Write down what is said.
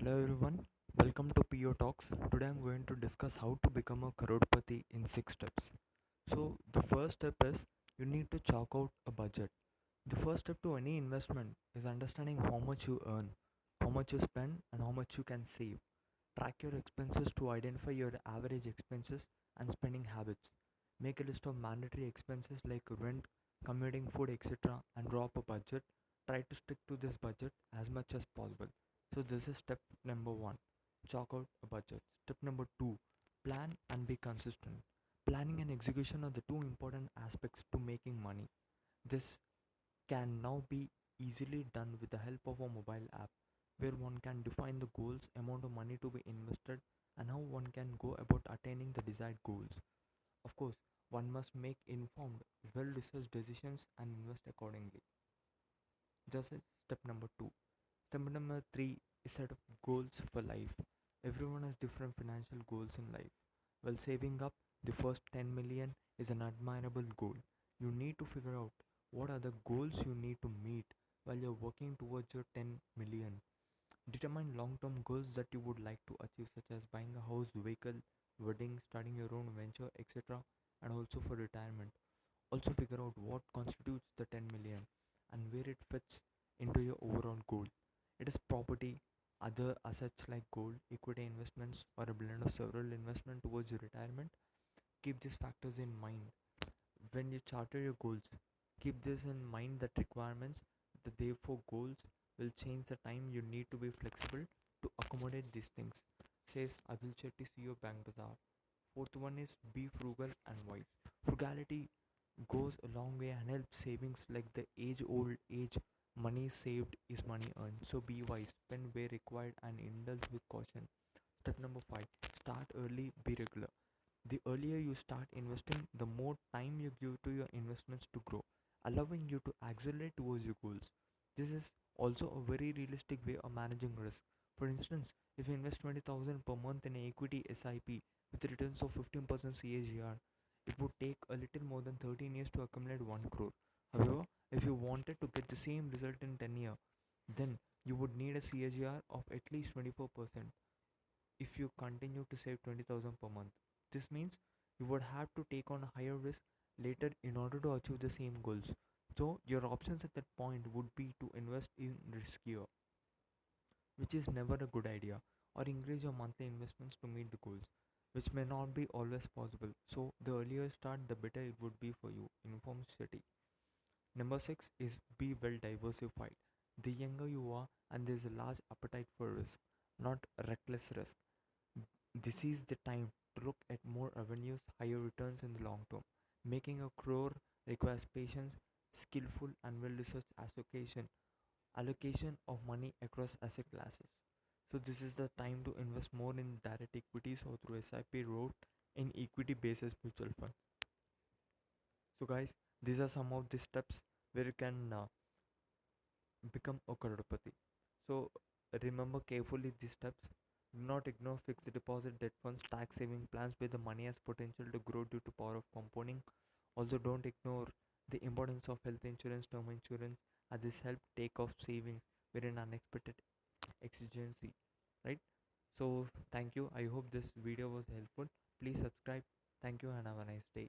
Hello everyone, welcome to PO Talks. Today I'm going to discuss how to become a crorepati in 6 steps. So, the first step is you need to chalk out a budget. The first step to any investment is understanding how much you earn, how much you spend, and how much you can save. Track your expenses to identify your average expenses and spending habits. Make a list of mandatory expenses like rent, commuting, food, etc., and draw up a budget. Try to stick to this budget as much as possible. So, this is step number one, chalk out a budget. Step number two, plan and be consistent. Planning and execution are the two important aspects to making money. This can now be easily done with the help of a mobile app where one can define the goals, amount of money to be invested, and how one can go about attaining the desired goals. Of course, one must make informed, well researched decisions and invest accordingly. This is step number two. Step number three is set up goals for life. Everyone has different financial goals in life. While saving up the first 10 million is an admirable goal, you need to figure out what are the goals you need to meet while you're working towards your 10 million. Determine long term goals that you would like to achieve, such as buying a house, vehicle, wedding, starting your own venture, etc., and also for retirement. Also, figure out what constitutes the 10 million and where it fits into your overall goal. It is property, other assets like gold, equity investments, or a blend of several investments towards your retirement. Keep these factors in mind when you charter your goals. Keep this in mind that requirements, the therefore goals, will change the time you need to be flexible to accommodate these things, says Adil Shetty, CEO Bank Bazaar. Fourth one is be frugal and wise. Frugality goes a long way and helps savings like the age old age money saved is money earned. So be wise, spend where required and indulge with caution. Step number 5, start early, be regular. The earlier you start investing, the more time you give to your investments to grow, allowing you to accelerate towards your goals. This is also a very realistic way of managing risk. For instance, if you invest 20,000 per month in an equity SIP with returns of 15% CAGR, it would take a little more than 13 years to accumulate 1 crore. However, if you wanted to get the same result in 10 years, then you would need a CAGR of at least 24% if you continue to save 20,000 per month. This means you would have to take on a higher risk later in order to achieve the same goals. So your options at that point would be to invest in riskier, which is never a good idea, or increase your monthly investments to meet the goals, which may not be always possible. So the earlier you start, the better it would be for you. Inform city. Number 6 is be well diversified. The younger you are and there is a large appetite for risk, not reckless risk. This is the time to look at more revenues, higher returns in the long term. Making a crore requires patience, skillful and well-researched allocation of money across asset classes. So this is the time to invest more in direct equities or through SIP route in equity basis mutual funds. So guys, these are some of the steps where you can become a crorepati. So remember carefully these steps. Do not ignore fixed deposit, debt funds, tax saving plans where the money has potential to grow due to power of compounding. Also, don't ignore the importance of health insurance, term insurance, as this help take off savings with an unexpected exigency. Right? So, thank you. I hope this video was helpful. Please subscribe. Thank you and have a nice day.